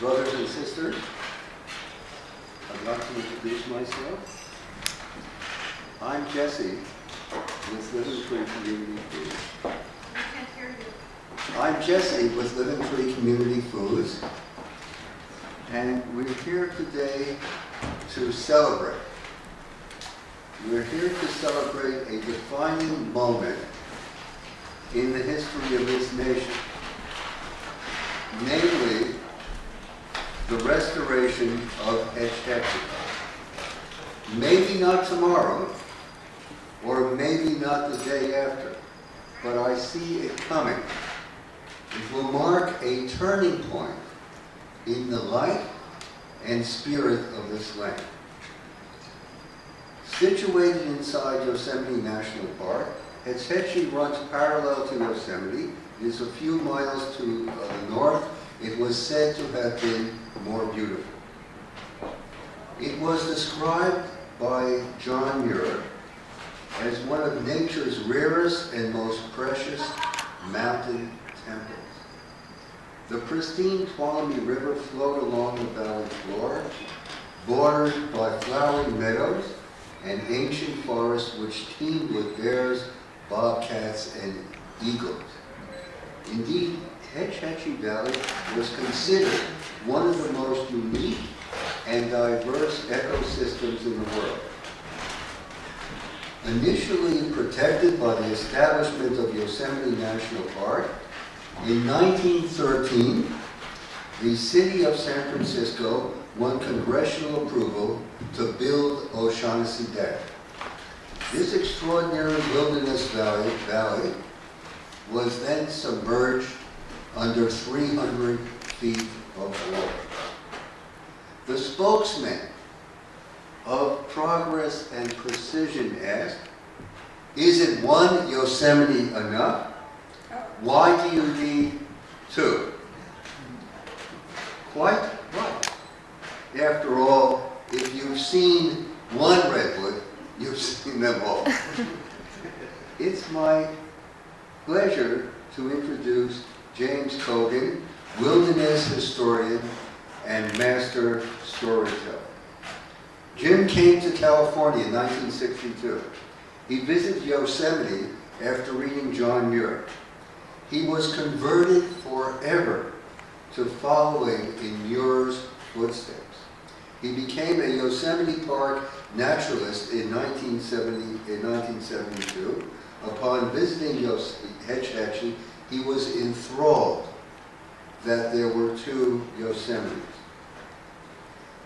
Brothers and sisters, I'd like to introduce myself. I'm Jesse with Living Tree Community Foods. I can't hear you. I'm Jesse with Living Tree Community Foods, and we're here today to celebrate. We're here to celebrate a defining moment in the history of this nation, namely the restoration of Hetch Hetchy. Maybe not tomorrow, or maybe not the day after, but I see it coming. It will mark a turning point in the life and spirit of this land. Situated inside Yosemite National Park, Hetch Hetchy runs parallel to Yosemite. It is a few miles to the north. It was said to have been more beautiful. It was described by John Muir as one of nature's rarest and most precious mountain temples. The pristine Tuolumne River flowed along the valley floor, bordered by flowering meadows and ancient forests which teemed with bears, bobcats, and eagles. Indeed, Hetch Hetchy Valley was considered one of the most unique and diverse ecosystems in the world. Initially protected by the establishment of Yosemite National Park, in 1913, the city of San Francisco won congressional approval to build O'Shaughnessy Dam. This extraordinary wilderness valley was then submerged under 300 feet of water. The spokesman of Progress and Precision asked, "Is it one Yosemite enough? Why do you need two?" Quite right. After all, if you've seen one redwood, you've seen them all. It's my pleasure to introduce James Cogan, wilderness historian and master storyteller. Jim came to California in 1962. He visited Yosemite after reading John Muir. He was converted forever to following in Muir's footsteps. He became a Yosemite Park naturalist in 1972. Upon visiting Hetch Hetchy, he was enthralled that there were two Yosemites.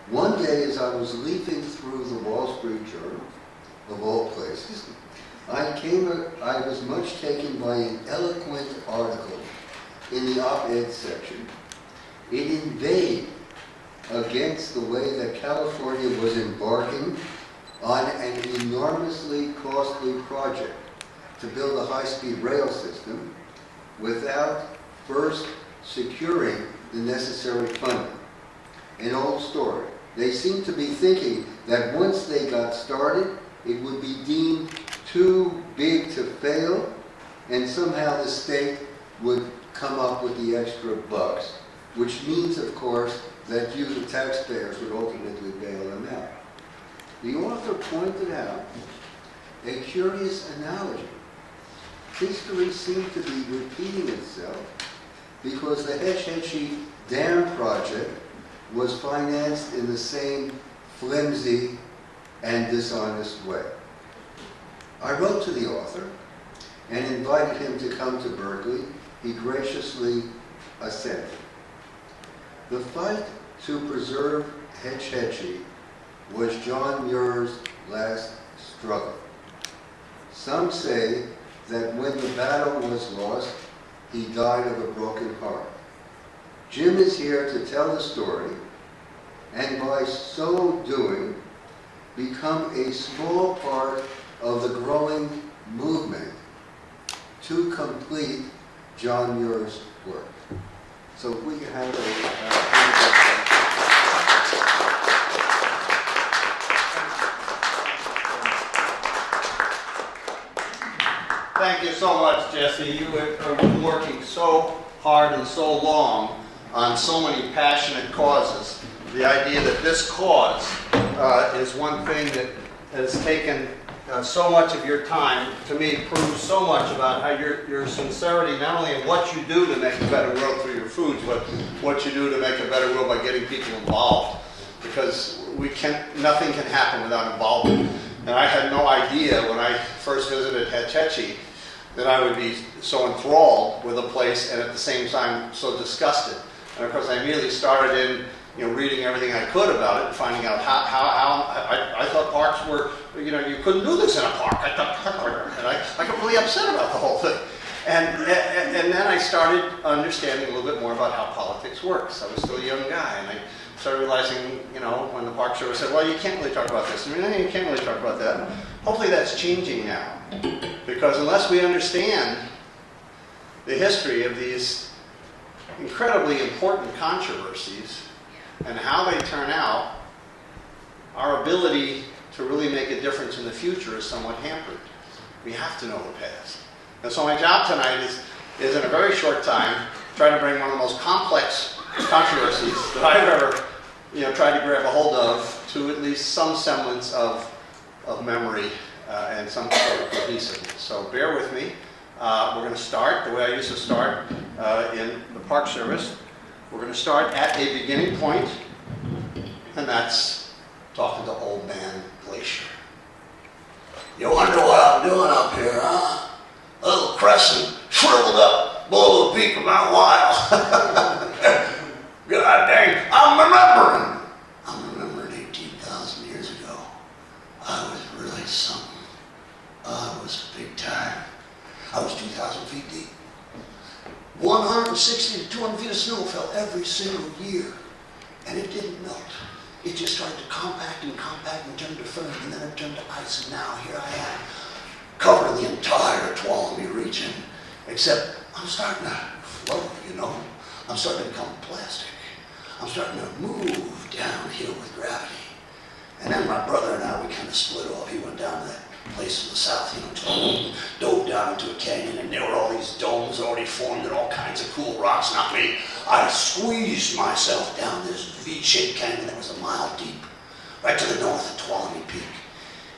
One day, as I was leafing through the Wall Street Journal, of all places, I was much taken by an eloquent article in the op-ed section. It inveighed against the way that California was embarking on an enormously costly project to build a high-speed rail system without first securing the necessary funding. An old story. They seemed to be thinking that once they got started, it would be deemed too big to fail, and somehow the state would come up with the extra bucks, which means, of course, that you, the taxpayers, would ultimately bail them out. The author pointed out a curious analogy. History seemed to be repeating itself because the Hetch Hetchy Dam project was financed in the same flimsy and dishonest way. I wrote to the author and invited him to come to Berkeley. He graciously assented. The fight to preserve Hetch Hetchy was John Muir's last struggle. Some say that when the battle was lost, he died of a broken heart. Jim is here to tell the story, and by so doing, become a small part of the growing movement to complete John Muir's work. So if we can have Thank you so much, Jesse. You have been working so hard and so long on so many passionate causes. The idea that this cause is one thing that has taken so much of your time, to me, proves so much about how your sincerity, not only in what you do to make a better world through your foods, but what you do to make a better world by getting people involved. Because nothing can happen without involvement. And I had no idea when I first visited Hetch Hetchy that I would be so enthralled with a place and at the same time so disgusted. And of course I immediately started in reading everything I could about it and finding out how I thought parks were, you couldn't do this in a park. And I got really upset about the whole thing. And then I started understanding a little bit more about how politics works. I was still a young guy, and I started realizing, when the Park Service said, well, you can't really talk about this, you can't really talk about that. Hopefully that's changing now. Because unless we understand the history of these incredibly important controversies and how they turn out, our ability to really make a difference in the future is somewhat hampered. We have to know the past. And so my job tonight is in a very short time, try to bring one of the most complex controversies that I've ever tried to grab a hold of to at least some semblance of memory and some sort of cohesiveness. So bear with me. We're going to start the way I used to start in the Park Service. We're going to start at a beginning point, and that's talking to Old Man Glacier. You wonder what I'm doing up here, huh? A little crescent shriveled up below the peak of Mount Lyell. God dang, I'm remembering 18,000 years ago. I was really something. I was big time. I was 2,000 feet deep. 160 to 200 feet of snow fell every single year. And it didn't melt. It just started to compact and turn to firm, and then it turned to ice, and now here I am, covering the entire Tuolumne region, except I'm starting to float, I'm starting to become plastic. I'm starting to move downhill with gravity. And then my brother and I, we kind of split off. He went down to that place in the south, dove down into a canyon, and there were all these domes already formed and all kinds of cool rocks. Not me. I squeezed myself down this V-shaped canyon that was a mile deep, right to the north of Tuolumne Peak.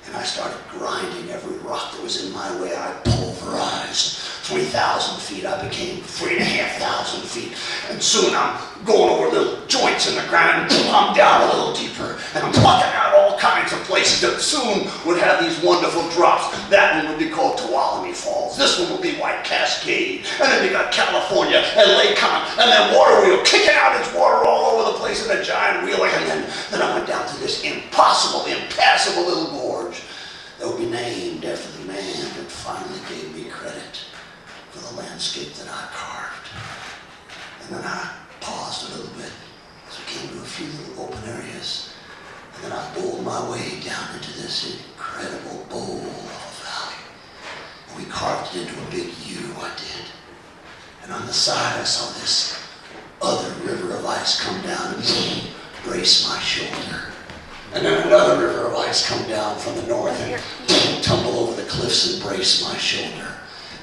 And I started grinding every rock that was in my way. I pulverized 3,000 feet. I became 3,500 feet. And soon I'm going over little joints in the ground, and I'm down a little deeper. And I'm plucking out all kinds of places that soon would have these wonderful drops. That one would be called Tuolumne Falls. This one would be White Cascade. And then you got California and Lake Con, and then Water Wheel kicking out its water all over the place in a giant wheel. And then I went down to this impossible, impassable little gorge that would be named after the man that finally gave me credit for the landscape that I carved. And then I paused a little bit as I came to a few little open areas. And then I bowled my way down into this incredible bowl of a valley. And we carved it into a big U, I did. And on the side I saw this other river of ice come down and brace my shoulder. And then another river of ice come down from the north and tumble over the cliffs and brace my shoulder.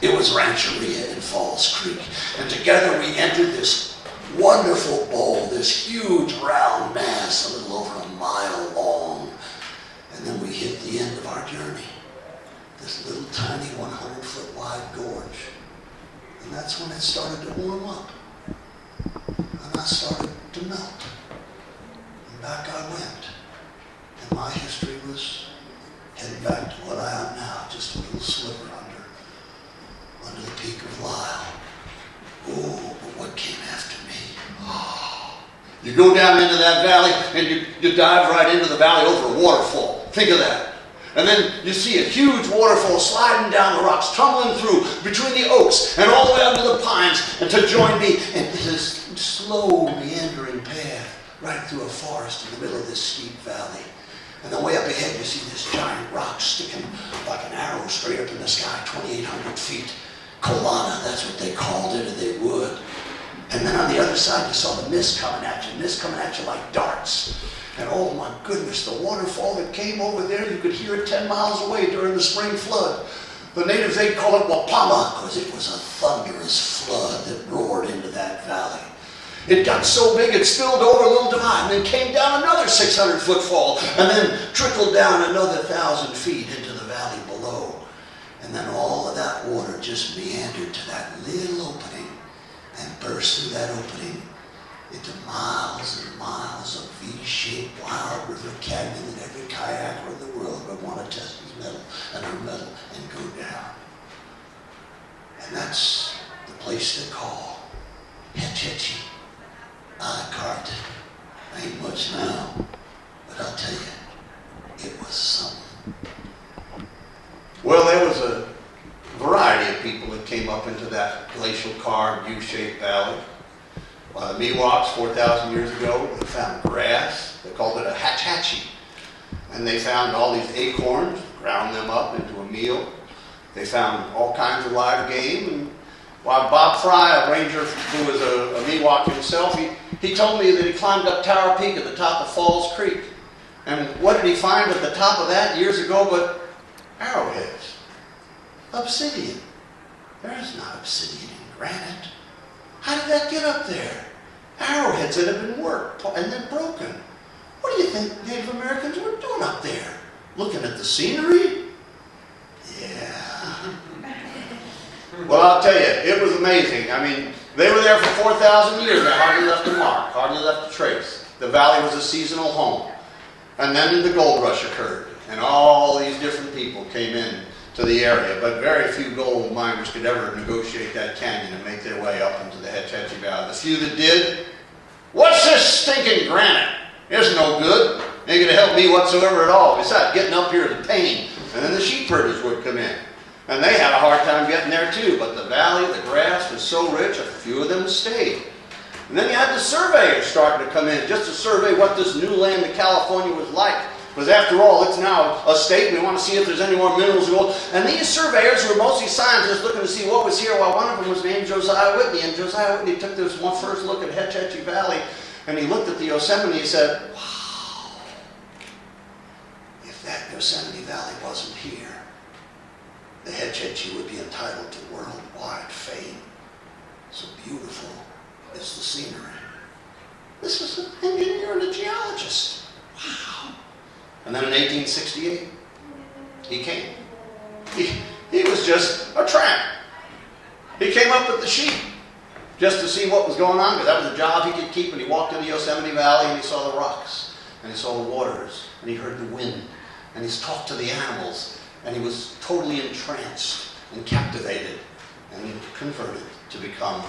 It was Rancheria in Falls Creek. And together we entered this wonderful bowl, this huge round mass a little over a mile long. And then we hit the end of our journey. This little tiny 100-foot wide gorge. And that's when it started to warm up. And I started to melt. And back I went. And my history was heading back to what I am now, just a little sliver under the peak of Lyell. Oh, but what came after me? Oh. You go down into that valley and you dive right into the valley over a waterfall. Think of that. And then you see a huge waterfall sliding down the rocks, tumbling through between the oaks and all the way under the pines, and to join me in this slow meandering path right through a forest in the middle of this steep valley. And then way up ahead you see this giant rock sticking like an arrow straight up in the sky, 2,800 feet. Kolana, that's what they called it, or they would. And then on the other side you saw the mist coming at you like darts. And oh my goodness, the waterfall that came over there, you could hear it 10 miles away during the spring flood. The natives, they'd call it Wapama, because it was a thunderous flood that roared into that valley. It got so big it spilled over a little divide and then came down another 600-foot fall and then trickled down another 1,000 feet into the valley below. And then all of that water just meandered to that little opening and burst through that opening into miles and miles of V-shaped wild river canyon that every kayaker in the world would want to test his metal and her metal and go down. And that's the place they call Hetch Hetchy. I carved it. Ain't much now, but I'll tell you, it was something. Well, there was a variety of people that came up into that glacial carved U-shaped valley. The Miwoks, 4,000 years ago, they found grass. They called it a Hetch Hetchy. And they found all these acorns, ground them up into a meal. They found all kinds of live game. And while Bob Fry, a ranger who was a Miwok himself, he told me that he climbed up Tower Peak at the top of Falls Creek. And what did he find at the top of that years ago but arrowheads? Obsidian. There's not obsidian in granite. How did that get up there? Arrowheads that have been worked and then broken. What do you think Native Americans were doing up there? Looking at the scenery? Yeah. Well, I'll tell you, it was amazing. I mean, they were there for 4,000 years. They hardly left a mark, hardly left a trace. The valley was a seasonal home. And then the gold rush occurred, and all these different people came in to the area, but very few gold miners could ever negotiate that canyon and make their way up into the Hetch Hetchy Valley. The few that did, what's this stinking granite? It's no good. Ain't gonna help me whatsoever at all. Besides, getting up here is a pain. And then the sheep herders would come in. And they had a hard time getting there too, but the valley, the grass was so rich, a few of them stayed. And then you had the surveyors starting to come in just to survey what this new land of California was like. Because after all, it's now a state. We want to see if there's any more minerals or gold. And these surveyors who were mostly scientists looking to see what was here, while one of them was named Josiah Whitney. And Josiah Whitney took this one first look at Hetch Hetchy Valley, and he looked at the Yosemite and he said, wow, if that Yosemite Valley wasn't here, the Hetch Hetchy would be entitled to worldwide fame. So beautiful is the scenery. This is an engineer and a geologist. Wow. And then in 1868, he came. He was just a tramp. He came up with the sheep just to see what was going on, because that was a job he could keep. And he walked into Yosemite Valley and he saw the rocks, and he saw the waters, and he heard the wind, and he talked to the animals, and he was totally entranced and captivated and converted to become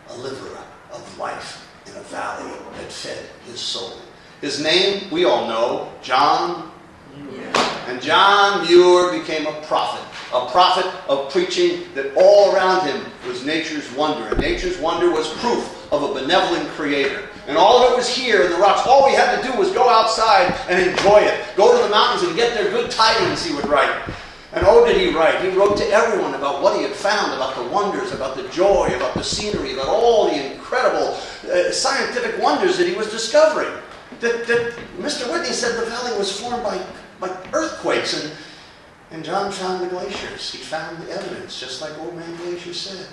a liver of life in a valley that fed his soul. His name, we all know, John Muir. And John Muir became a prophet of preaching that all around him was nature's wonder. And nature's wonder was proof of a benevolent creator. And all of it was here in the rocks. All we had to do was go outside and enjoy it. Go to the mountains and get their good tidings, he would write. And oh, did he write. He wrote to everyone about what he had found, about the wonders, about the joy, about the scenery, about all the incredible scientific wonders that he was discovering. That Mr. Whitney said the valley was formed by earthquakes, and John found the glaciers. He found the evidence, just like Old Man Glacier said.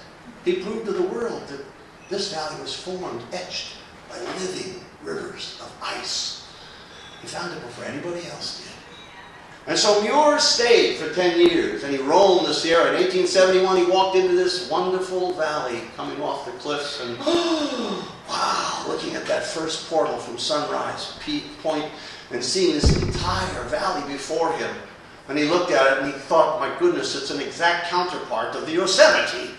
He proved to the world that this valley was formed, etched by living rivers of ice. He found it before anybody else did. And so Muir stayed for 10 years, and he roamed the Sierra. In 1871, he walked into this wonderful valley coming off the cliffs, and wow, looking at that first portal from Sunrise Point and seeing this entire valley before him. And he looked at it and he thought, my goodness, it's an exact counterpart of the Yosemite.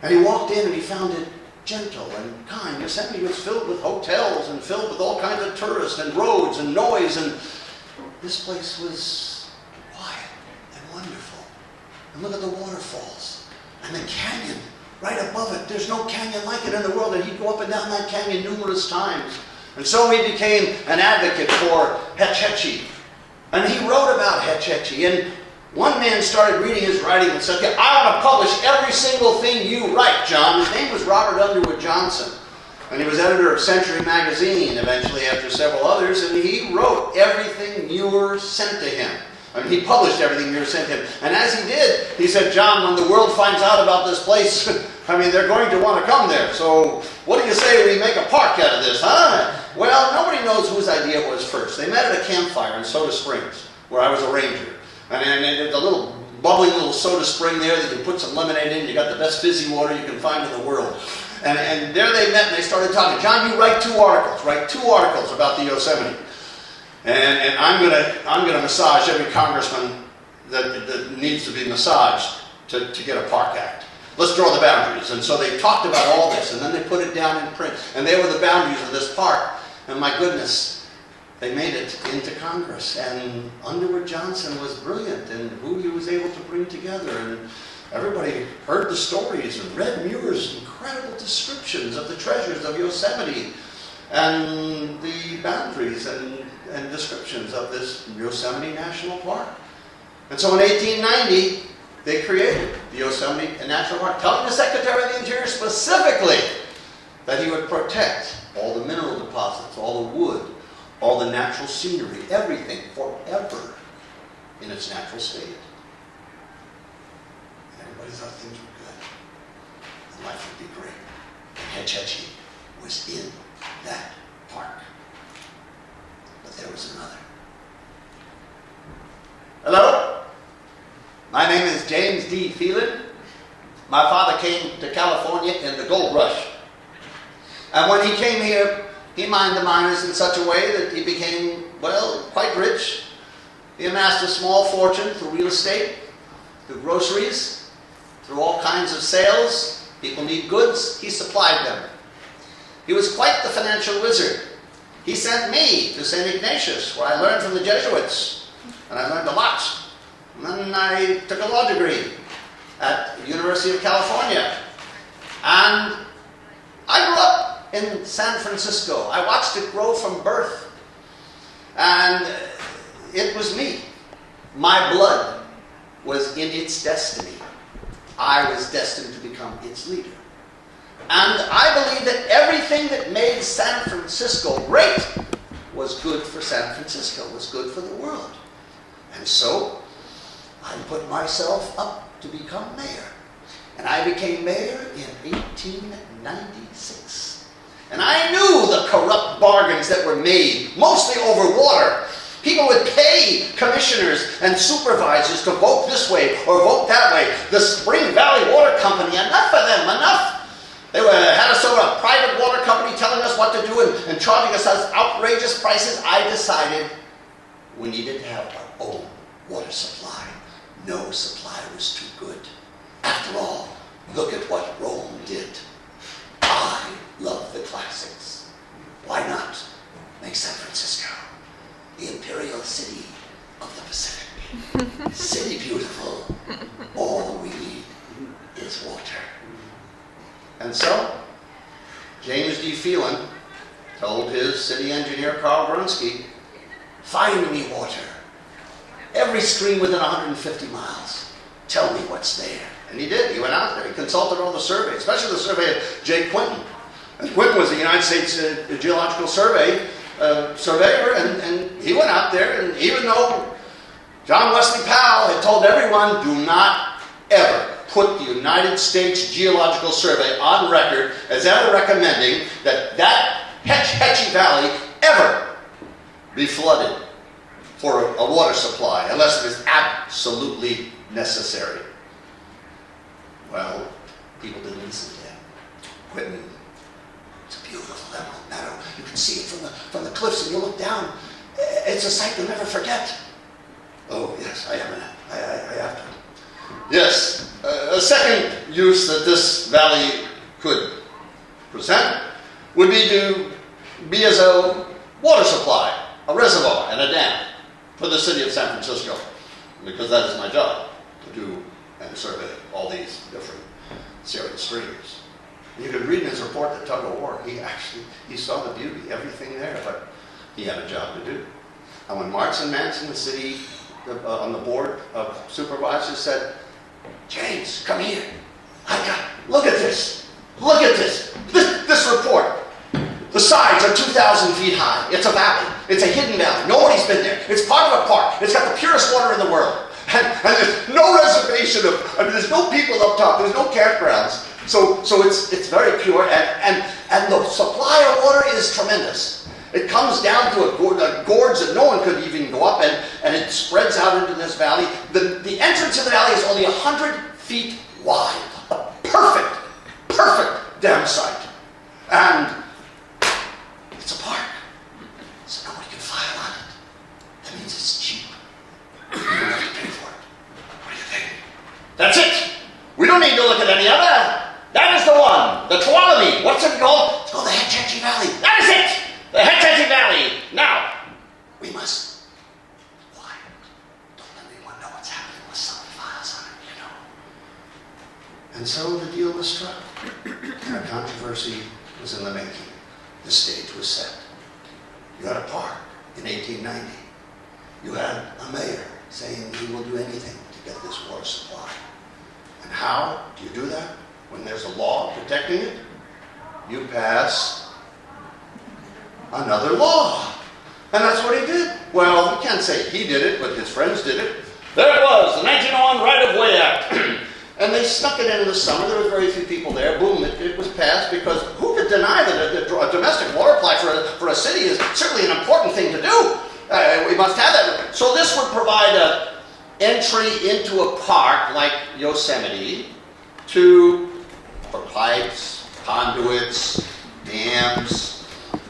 And he walked in and he found it gentle and kind. Yosemite was filled with hotels and filled with all kinds of tourists and roads and noise, and this place was quiet and wonderful. And look at the waterfalls and the canyon right above it. There's no canyon like it in the world, and he'd go up and down that canyon numerous times. And so he became an advocate for Hetch Hetchy. And he wrote about Hetch Hetchy. And one man started reading his writing and said, I want to publish every single thing you write, John. His name was Robert Underwood Johnson. And he was editor of Century Magazine eventually after several others. And he wrote everything Muir sent to him. I mean, he published everything Muir sent him. And as he did, he said, John, when the world finds out about this place, I mean, they're going to want to come there. So what do you say we make a park out of this, huh? Well, nobody knows whose idea it was first. They met at a campfire in Soda Springs, where I was a ranger. And there's a little bubbling little soda spring there that you put some lemonade in. You got the best fizzy water you can find in the world. And there they met and they started talking. John, you write 2 articles. Write 2 articles about the Yosemite. And I'm gonna massage every congressman that needs to be massaged to get a park act. Let's draw the boundaries. And so they talked about all this, and then they put it down in print. And they were the boundaries of this park. And my goodness, they made it into Congress. And Underwood Johnson was brilliant in who he was able to bring together. And everybody heard the stories and read Muir's incredible descriptions of the treasures of Yosemite and the boundaries and descriptions of this Yosemite National Park. And so in 1890, they created the Yosemite National Park, telling the Secretary of the Interior specifically that he would protect all the mineral deposits, all the wood, all the natural scenery, everything forever in its natural state. Everybody thought things were good. And life would be great. And Hetch Hetchy was in that park. But there was another. Hello? My name is James D. Phelan. My father came to California in the gold rush. And when he came here, he mined the miners in such a way that he became, well, quite rich. He amassed a small fortune through real estate, through groceries, through all kinds of sales. People need goods, he supplied them. He was quite the financial wizard. He sent me to St. Ignatius, where I learned from the Jesuits, and I learned a lot. And then I took a law degree at the University of California. And I grew up in San Francisco. I watched it grow from birth. And it was me. My blood was in its destiny. I was destined to become its leader. And I believe that everything that made San Francisco great was good for San Francisco, was good for the world. And so I put myself up to become mayor. And I became mayor in 1896. And I knew the corrupt bargains that were made, mostly over water. People would pay commissioners and supervisors to vote this way or vote that way. The Spring Valley Water Company, enough of them, enough. They had us over a private water company telling us what to do and charging us outrageous prices. I decided we needed to have our own water supply. No supply was too good. After all, look at what Rome did. I love the classics. Why not make San Francisco the imperial city of the Pacific? City beautiful. All we need is water. And so, James D. Phelan told his city engineer, Carl Grunsky, find me water. Every stream within 150 miles. Tell me what's there. And he did. He went out there. He consulted all the surveys, especially the survey of J. Quinton. And Quinton was the United States Geological surveyor, and he went out there, and even though John Wesley Powell had told everyone, do not ever put the United States Geological Survey on record as ever recommending that Hetch Hetchy Valley ever be flooded for a water supply, unless it is absolutely necessary. Well, people didn't listen to him. Quinton, it's a beautiful emerald meadow. You can see it from the cliffs, and you look down. It's a sight you'll never forget. Oh, yes, I have to. Yes, a second use that this valley could present would be to be as a water supply, a reservoir and a dam for the city of San Francisco, because that is my job, to do and survey all these different serious streams. You could read in his report that tug of war, he saw the beauty, everything there, but he had a job to do. And when Marks and Manson, the city on the board of supervisors, said, James, come here. Look at this. Look at this. This report. The sides are 2,000 feet high. It's a valley. It's a hidden valley. Nobody's been there. It's part of a park. It's got the purest water in the world. And there's no reservation there's no people up top. There's no campgrounds. So it's very pure, and the supply of water is tremendous. It comes down to a gorge that no one could even go up, and it spreads out into this valley. The entrance to the valley is only 100 feet wide. A perfect dam site. And it's a park, so nobody can file on it. That means it's cheap. You don't have to pay for it. What do you think? That's it. We don't need to look at any other. That is the one. The Tuolumne. What's it called? It's called the Hetch Hetchy Valley. That is it. The Hetch Hetchy Valley. Now, we must be quiet. Don't let anyone know what's happening with somebody files on it, you know. And so the deal was struck. And a controversy was in the making. The stage was set. You had a park in 1890. You had a mayor saying he will do anything to get this water supply. And how do you do that? When there's a law protecting it, you pass another law. And that's what he did. Well, we can't say he did it, but his friends did it. There it was, the 1901 Right-of-Way Act. And they snuck it in the summer. There were very few people there. Boom, it was passed, because who could deny that a domestic water supply for a city is certainly an important thing to do? We must have that. So this would provide an entry into a park like Yosemite for pipes, conduits, dams,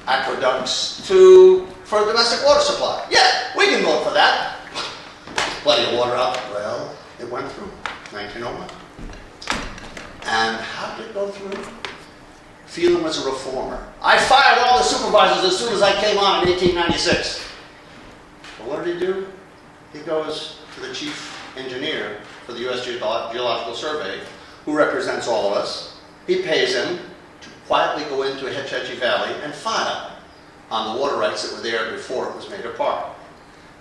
aqueducts, for domestic water supply. Yeah, we can vote for that. Plenty of water out. Well, it went through 1901. And how did it go through? Phelan was a reformer. I fired all the supervisors as soon as I came on in 1896. But what did he do? He goes to the chief engineer for the U.S. Geological Survey, who represents all of us. He pays him to quietly go into Hetch Hetchy Valley and file on the water rights that were there before it was made a park,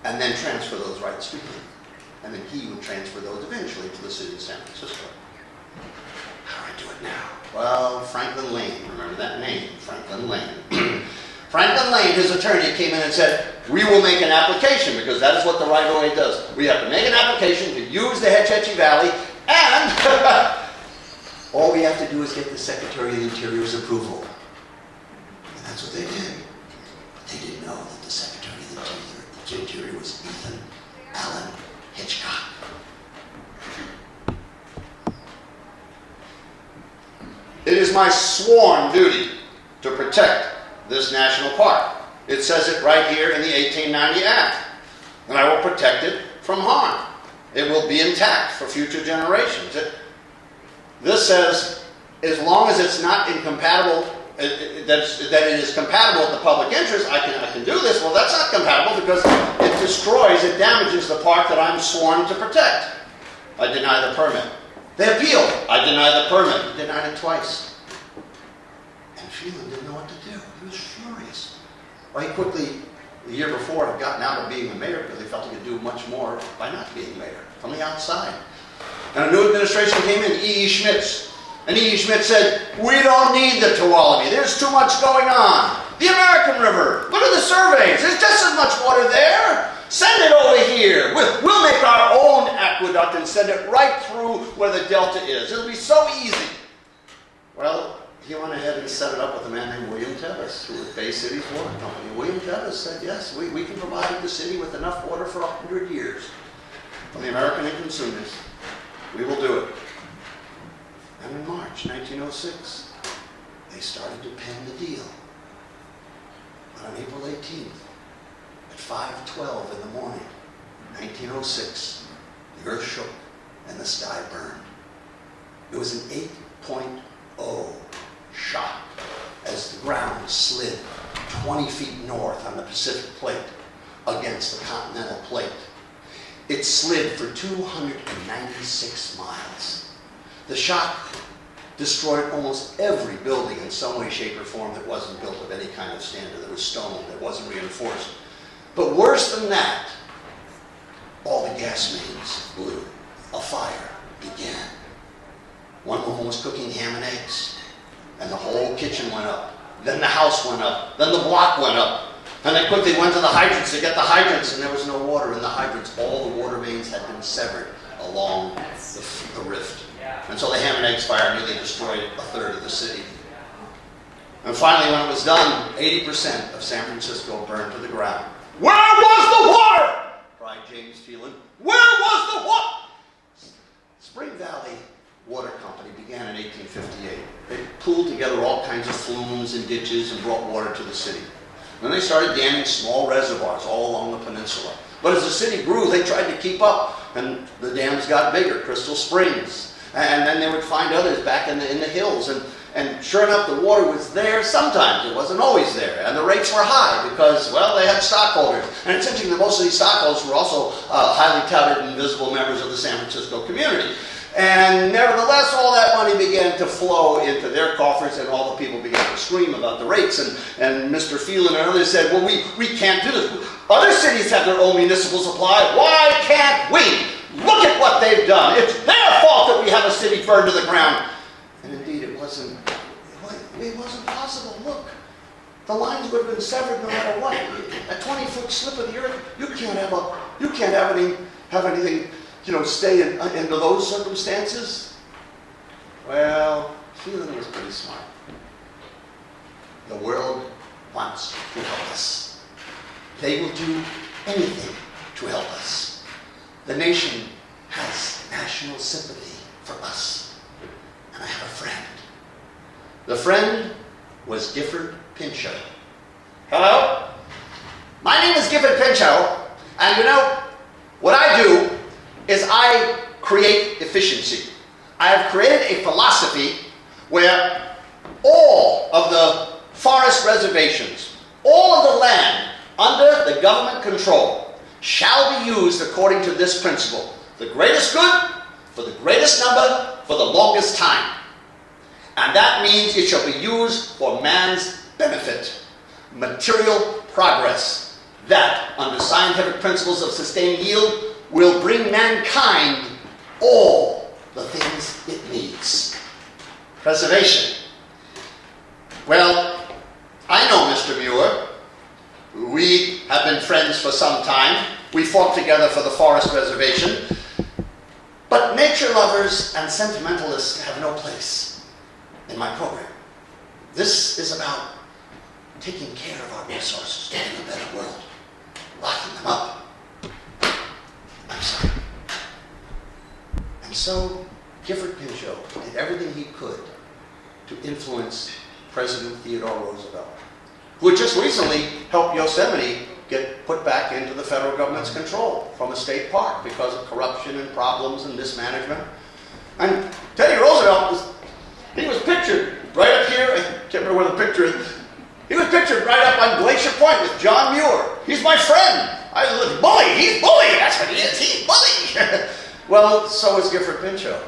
and then transfer those rights to him. And then he would transfer those eventually to the city of San Francisco. How do I do it now? Well, Franklin Lane, remember that name, Franklin Lane. Franklin Lane, his attorney, came in and said, we will make an application, because that is what the right-of-way does. We have to make an application to use the Hetch Hetchy Valley, and all we have to do is get the Secretary of the Interior's approval. And that's what they did. But they didn't know that the Secretary of the Interior was Ethan Allen Hitchcock. It is my sworn duty to protect this national park. It says it right here in the 1890 Act. And I will protect it from harm. It will be intact for future generations. This says, as long as it's not incompatible, that it is compatible with the public interest, I can do this. Well, that's not compatible, because it destroys, it damages the park that I'm sworn to protect. I deny the permit. They appealed. I deny the permit. He denied it twice. And Phelan didn't know what to do. He was furious. Well, he quickly, the year before, had gotten out of being the mayor because he felt he could do much more by not being mayor, from the outside. And a new administration came in, E.E. Schmitz. And E.E. Schmitz said, we don't need the Tuolumne. There's too much going on. The American River. Look at the surveys. There's just as much water there. Send it over here. We'll make our own aqueduct and send it right through where the delta is. It'll be so easy. Well, he went ahead and set it up with a man named William Tevis, who was Bay City's water company. William Tevis said, yes, we can provide the city with enough water for 100 years. From the American consumers, we will do it. And in March 1906, they started to pen the deal. On April 18th, at 5:12 in the morning, 1906, the earth shook and the sky burned. It was an 8.0 shock as the ground slid 20 feet north on the Pacific Plate against the continental plate. It slid for 296 miles. The shock destroyed almost every building in some way, shape, or form that wasn't built of any kind of standard, that was stone, that wasn't reinforced. But worse than that, all the gas mains blew. A fire began. One woman was cooking ham and eggs, and the whole kitchen went up. Then the house went up. Then the block went up. And they quickly went to the hydrants to get the hydrants, and there was no water in the hydrants. All the water mains had been severed along the rift. And so the ham and eggs fire nearly destroyed a third of the city. And finally, when it was done, 80% of San Francisco burned to the ground. Where was the water? Cried James Phelan. Where was the water? Spring Valley Water Company began in 1858. They pooled together all kinds of flumes and ditches and brought water to the city. Then they started damming small reservoirs all along the peninsula. But as the city grew, they tried to keep up, and the dams got bigger, Crystal Springs. And then they would find others back in the hills. And sure enough, the water was there sometimes. It wasn't always there. And the rates were high because, well, they had stockholders. And it's interesting that most of these stockholders were also highly touted and visible members of the San Francisco community. And nevertheless, all that money began to flow into their coffers, and all the people began to scream about the rates. And Mr. Phelan and others said, well, we can't do this. Other cities have their own municipal supply. Why can't we? Look at what they've done. It's their fault that we have a city burned to the ground. And indeed, it wasn't possible. Look, the lines would have been severed no matter what. A 20-foot slip of the earth, you can't have anything, stay into those circumstances. Well, Phelan was pretty smart. The world wants to help us. They will do anything to help us. The nation has national sympathy for us. And I have a friend. The friend was Gifford Pinchot. Hello? My name is Gifford Pinchot, and what I do is I create efficiency. I have created a philosophy where all of the forest reservations, all of the land under the government control shall be used according to this principle. The greatest good for the greatest number for the longest time. And that means it shall be used for man's benefit, material progress, that, under scientific principles of sustained yield, will bring mankind all the things it needs. Preservation. Well, I know Mr. Muir. We have been friends for some time. We fought together for the forest reservation. But nature lovers and sentimentalists have no place in my program. This is about taking care of our resources, getting a better world, locking them up. I'm sorry. And so Gifford Pinchot did everything he could to influence President Theodore Roosevelt, who had just recently helped Yosemite get put back into the federal government's control from a state park because of corruption and problems and mismanagement. And Teddy Roosevelt he was pictured right up here. I can't remember where the picture is. He was pictured right up on Glacier Point with John Muir. He's my friend. Bully. He's bully. That's what he is. He's bully. Well, so is Gifford Pinchot.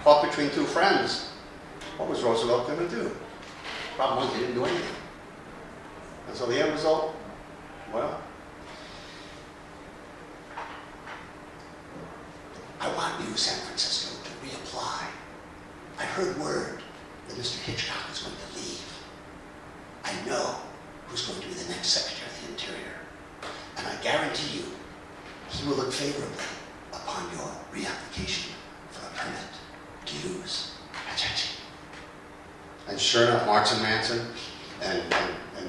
Caught between two friends. What was Roosevelt going to do? Problem was he didn't do anything. And so the end result, well, I want you, San Francisco, to reapply. I heard word that Mr. Hitchcock is going to leave. I know who's going to be the next Secretary of the Interior. And I guarantee you, he will look favorably upon your reapplication for a permit to use Hetch Hetchy. and sure enough, Marks and Manson and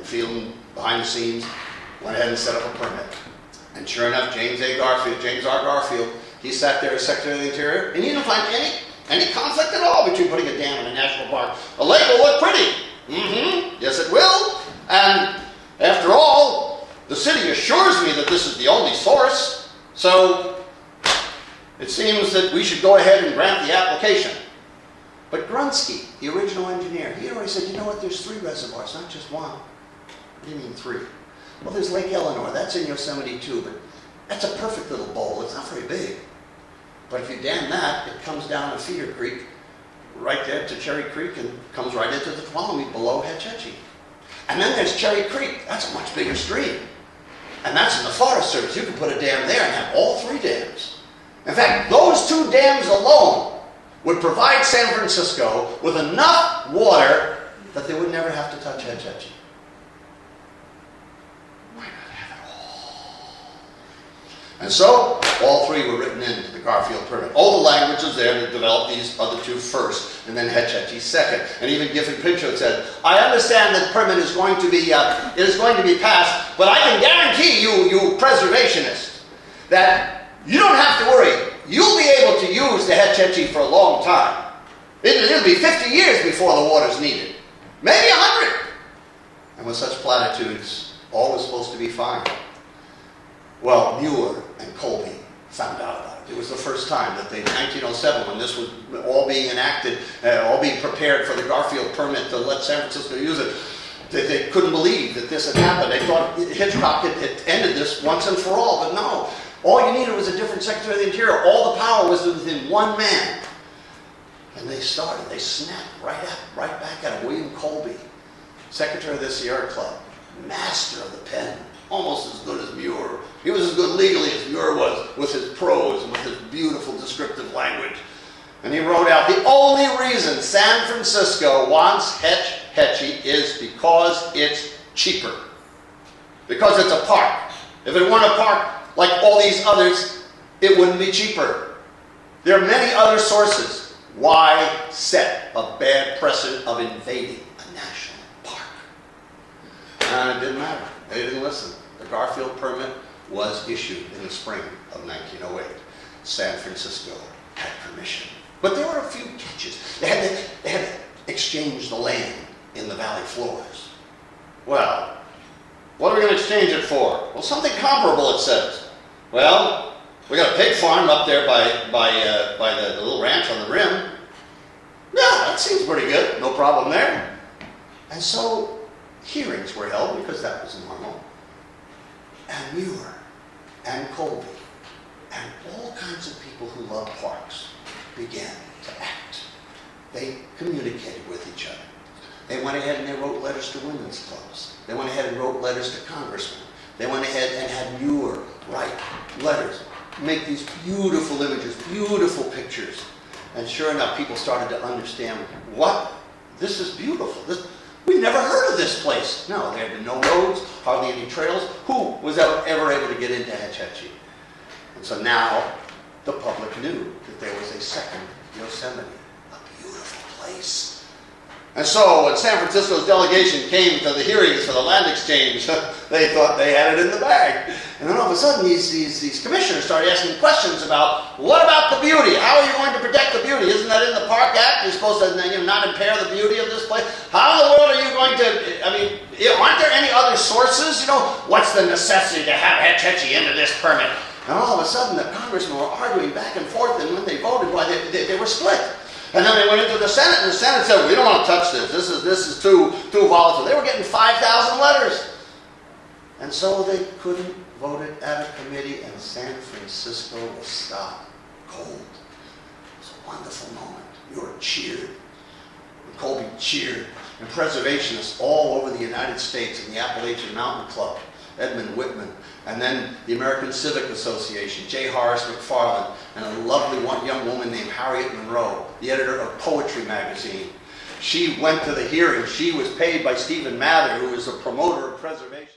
Phelan behind the scenes went ahead and set up a permit. And sure enough, James R. Garfield, he sat there as Secretary of the Interior, and he didn't find any conflict at all between putting a dam in a national park. A lake will look pretty. Yes, it will. And after all, the city assures me that this is the only source. So it seems that we should go ahead and grant the application. But Grunsky, the original engineer, he had already said, you know what, there's 3 reservoirs, not just 1. What do you mean 3? Well, there's Lake Eleanor, that's in Yosemite too, but that's a perfect little bowl. It's not very big. But if you dam that, it comes down a feeder creek right there to Cherry Creek and comes right into the Tuolumne below Hetch Hetchy. And then there's Cherry Creek. That's a much bigger stream. And that's in the Forest Service. You can put a dam there and have all 3 dams. In fact, those 2 dams alone would provide San Francisco with enough water that they would never have to touch Hetch Hetchy. Why not have it all? And so, all 3 were written into the Garfield permit. All the language was there to develop these other two first, and then Hetch Hetchy second. And even Giffen Pinchot said, I understand that permit is going to be passed, but I can guarantee you preservationists, that you don't have to worry. You'll be able to use the Hetch Hetchy for a long time. It'll be 50 years before the water's needed. Maybe 100. And with such platitudes, all was supposed to be fine. Well, Muir and Colby found out about it. It was the first time that in 1907, when this was all being enacted, all being prepared for the Garfield permit to let San Francisco use it, they couldn't believe that this had happened. They thought Hitchcock had ended this once and for all, but no. All you needed was a different Secretary of the Interior. All the power was within one man. And they snapped right back at him. William Colby, Secretary of the Sierra Club, master of the pen, almost as good as Muir. He was as good legally as Muir was with his prose and with his beautiful descriptive language. And he wrote out, the only reason San Francisco wants Hetch Hetchy is because it's cheaper. Because it's a park. If it weren't a park like all these others, it wouldn't be cheaper. There are many other sources. Why set a bad precedent of invading a national park? And it didn't matter. They didn't listen. The Garfield permit was issued in the spring of 1908. San Francisco had permission. But there were a few catches. They had to exchange the land in the valley floors. Well, what are we going to exchange it for? Well, something comparable, it says. Well, we got a pig farm up there by the little ranch on the rim. Yeah, that seems pretty good. No problem there. And so hearings were held because that was normal. And Muir and Colby and all kinds of people who love parks began to act. They communicated with each other. They went ahead and they wrote letters to women's clubs. They went ahead and wrote letters to congressmen. They went ahead and had Muir write letters, make these beautiful images, beautiful pictures. And sure enough, people started to understand, what? This is beautiful. We never heard of this place. No, there had been no roads, hardly any trails. Who was ever able to get into Hetch Hetchy? And so now the public knew that there was a second Yosemite, a beautiful place. And so when San Francisco's delegation came to the hearings for the land exchange, they thought they had it in the bag. And then all of a sudden these commissioners started asking questions about, what about the beauty? How are you going to protect the beauty? Isn't that in the Park Act? You're supposed to not impair the beauty of this place. How in the world are you going to, aren't there any other sources? What's the necessity to have Hetch Hetchy into this permit? And all of a sudden the congressmen were arguing back and forth, and when they voted, they were split. And then they went into the Senate, and the Senate said, we don't want to touch this. This is too volatile. They were getting 5,000 letters. And so they couldn't vote it at a committee, and San Francisco was stopped cold. It was a wonderful moment. Muir cheered, and Colby cheered, and preservationists all over the United States and the Appalachian Mountain Club, Edmund Whitman, and then the American Civic Association, J. Horace McFarland, and a lovely young woman named Harriet Monroe, the editor of Poetry magazine. She went to the hearing. She was paid by Stephen Mather, who was a promoter of preservation.